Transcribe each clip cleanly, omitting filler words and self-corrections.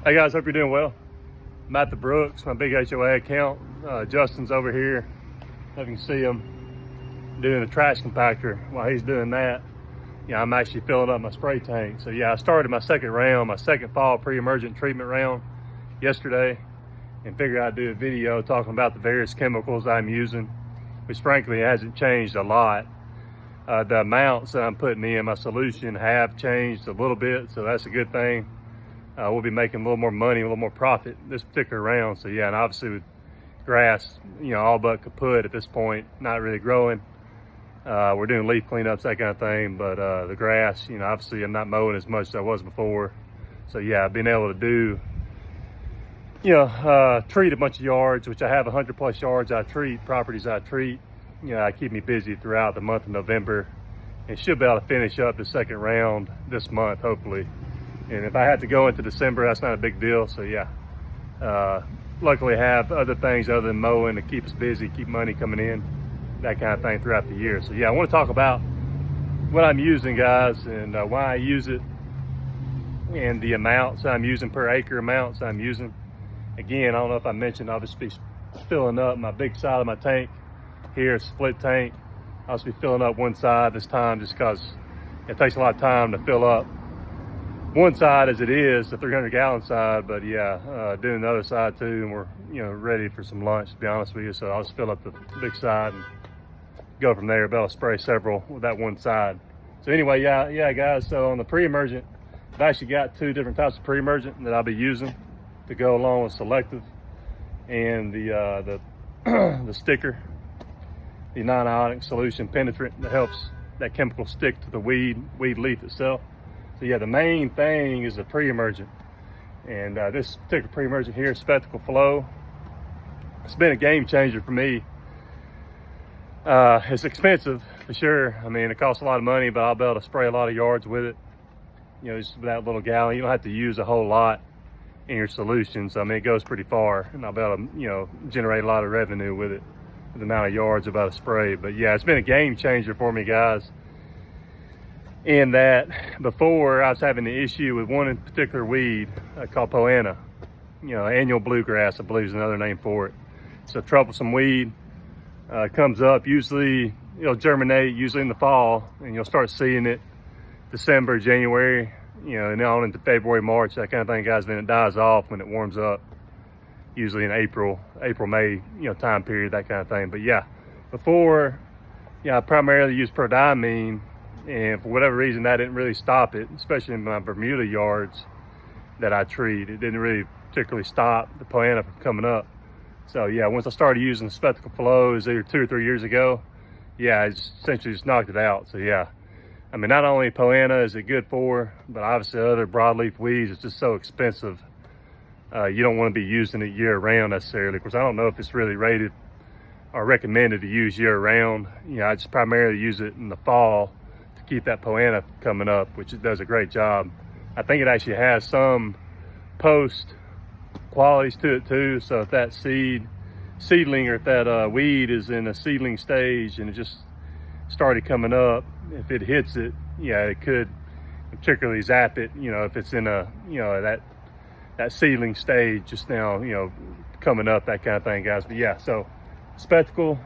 Hey guys, hope you're doing well. I'm at the Brooks, my big HOA account. Justin's over here. If you can see him doing the trash compactor. While he's doing that, I'm actually filling up my spray tank. So I started my second round, my second fall pre-emergent treatment round yesterday, and figured I'd do a video talking about the various chemicals I'm using, which frankly hasn't changed a lot. The amounts that I'm putting in my solution have changed a little bit, so that's a good thing. We'll be making a little more money, a little more profit this particular round. So and obviously with grass, all but kaput at this point, not really growing. We're doing leaf cleanups, that kind of thing, but the grass, obviously I'm not mowing as much as I was before. So being able to do, treat a bunch of yards, which I have 100+ yards I treat, properties I treat. I keep me busy throughout the month of November, and should be able to finish up the second round this month, hopefully. And if I had to go into December, that's not a big deal. So luckily I have other things other than mowing to keep us busy, keep money coming in, that kind of thing throughout the year. So I want to talk about what I'm using, guys, and why I use it, and the amounts I'm using, per acre amounts I'm using. Again, I don't know if I mentioned, I'll just be filling up my big side of my tank here, split tank. I'll just be filling up one side this time, just because it takes a lot of time to fill up one side as it is, the 300-gallon side, but doing the other side too, and we're ready for some lunch, to be honest with you. So I'll just fill up the big side and go from there. But I'll spray several with that one side. So anyway, guys, so on the pre-emergent, I've actually got two different types of pre-emergent that I'll be using to go along with selective and the the sticker, the non-ionic solution penetrant that helps that chemical stick to the weed leaf itself. So the main thing is the pre-emergent, and this particular pre-emergent here, Spectacle Flow, it's been a game changer for me. It's expensive for sure. I mean, it costs a lot of money, but I'll be able to spray a lot of yards with it. Just with that little gallon, you don't have to use a whole lot in your solution. So I mean, it goes pretty far, and I'll be able to generate a lot of revenue with it, with the amount of yards about a spray. But it's been a game changer for me, guys. In that, before I was having the issue with one in particular weed called poana, annual bluegrass, I believe is another name for it. It's a troublesome weed. Comes up, usually it'll germinate usually in the fall, and you'll start seeing it December, January, and on into February, March, that kind of thing, guys. Then it dies off when it warms up, usually in April, May, time period, that kind of thing. But before, I primarily use prodiamine. And for whatever reason, that didn't really stop it, especially in my Bermuda yards that I treat. It didn't really particularly stop the poana from coming up. So once I started using the Spectacle Flows either 2 or 3 years ago, it's essentially just knocked it out. So I mean, not only poana is it good for, but obviously other broadleaf weeds, it's just so expensive. You don't want to be using it year round necessarily. Of course, I don't know if it's really rated or recommended to use year round. I just primarily use it in the fall, keep that poana coming up, which it does a great job. I think it actually has some post qualities to it too. So if that seedling or if that weed is in a seedling stage and it just started coming up, if it hits it, it could particularly zap it, if it's in a that seedling stage just now, coming up, that kind of thing, guys. But so Spectacle,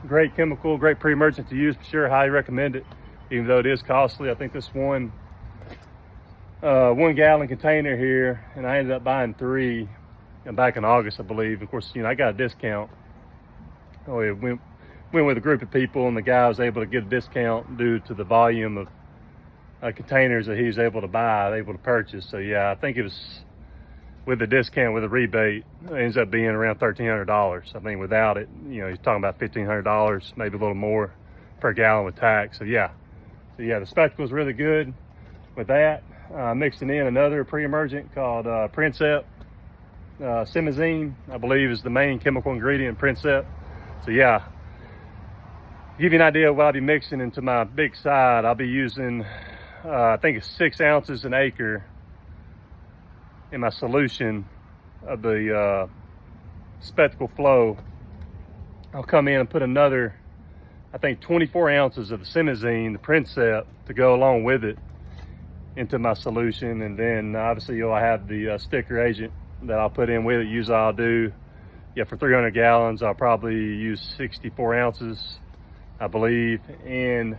great chemical, great pre-emergent to use for sure. Highly recommend it, even though it is costly. I think this one 1 gallon container here, and I ended up buying 3 back in August, I believe. Of course, I got a discount. It went with a group of people, and the guy was able to get a discount due to the volume of containers that he was able to buy, able to purchase. So I think it was with the discount, with a rebate, it ends up being around $1,300. I think without it, he's talking about $1,500, maybe a little more per gallon with tax. So the Spectacle is really good with that. Mixing in another pre-emergent called Princep. Simazine, I believe, is the main chemical ingredient in Princep. So to give you an idea of what I'll be mixing into my big side, I'll be using, I think it's 6 ounces an acre in my solution of the Spectacle Flow. I'll come in and put another, I think 24 ounces of the Simazine, the Princep, to go along with it. into my solution. And then obviously you'll have the sticker agent that I'll put in with it. Usually I'll do, for 300 gallons, I'll probably use 64 ounces, I believe. And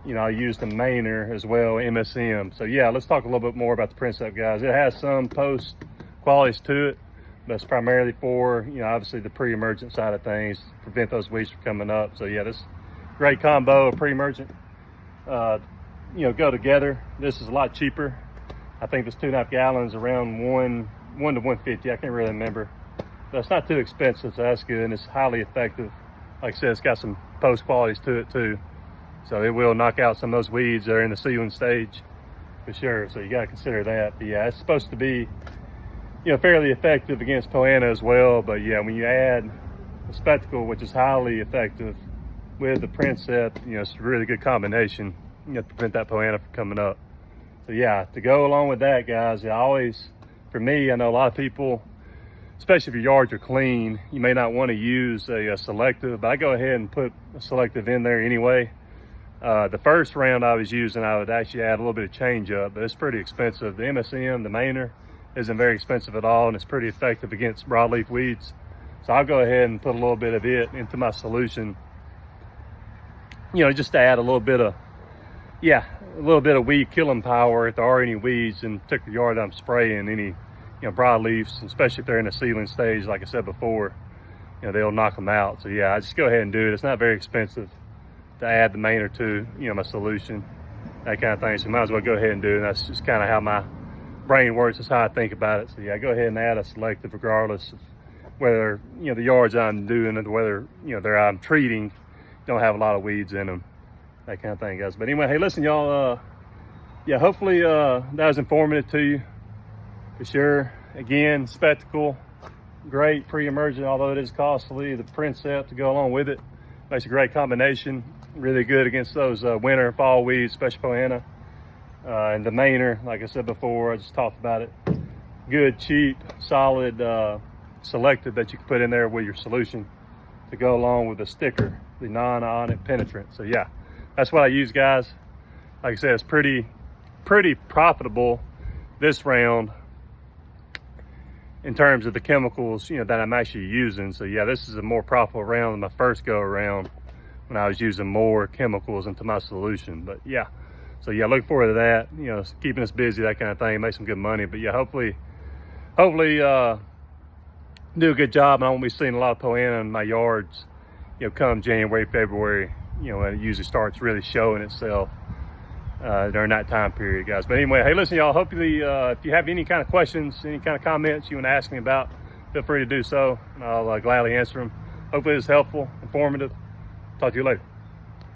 I use the mainer as well, MSM. So yeah, let's talk a little bit more about the Princeps, guys. It has some post qualities to it, but it's primarily for, obviously the pre-emergent side of things, to prevent those weeds from coming up. So yeah, this great combo of pre-emergent, go together. This is a lot cheaper. I think this 2.5 gallons around one to 150. I can't really remember, but it's not too expensive, so that's good, and it's highly effective. Like I said, it's got some post qualities to it too, so it will knock out some of those weeds that are in the seedling stage for sure. So you got to consider that. But yeah, it's supposed to be, fairly effective against poana as well. But yeah, when you add the spectacle, which is highly effective, with the Princeps, it's a really good combination, to prevent that poana from coming up. So yeah, to go along with that, guys, for me, I know a lot of people, especially if your yards are clean, you may not want to use a selective, but I go ahead and put a selective in there anyway. The first round I was using, I would actually add a little bit of change up, but it's pretty expensive. The MSM, the mainer, isn't very expensive at all, and it's pretty effective against broadleaf weeds. So I'll go ahead and put a little bit of it into my solution, just to add a little bit of weed killing power if there are any weeds in a particular yard that I'm spraying, any broadleaves, especially if they're in a seedling stage. Like I said before, they'll knock them out. So yeah, I just go ahead and do it. It's not very expensive to add the mainer to my solution, that kind of thing. So might as well go ahead and do it. And that's just kind of how my brain works. That's how I think about it. So yeah, go ahead and add a selective regardless of whether the yards I'm doing or whether I'm treating don't have a lot of weeds in them, that kind of thing, guys. But anyway, hey, listen, y'all, hopefully that was informative to you for sure. Again, spectacle, great pre-emergent, although it is costly. The Princeps to go along with it makes a great combination, really good against those winter and fall weeds, especially poana. And the mainer, like I said before, I just talked about it, good, cheap, solid selective that you can put in there with your solution to go along with the sticker, the non-ionic penetrant. So yeah, that's what I use, guys. Like I said, it's pretty profitable this round in terms of the chemicals that I'm actually using. So yeah, this is a more profitable round than my first go around when I was using more chemicals into my solution. But yeah, so yeah, look forward to that, keeping us busy, that kind of thing, make some good money. But yeah, hopefully do a good job, and I won't be seeing a lot of poana in my yards come January, February, when it usually starts really showing itself during that time period, guys. But anyway, hey, listen, y'all, hopefully if you have any kind of questions, any kind of comments you want to ask me about, feel free to do so, and I'll gladly answer them. Hopefully it's helpful, informative. Talk to you later.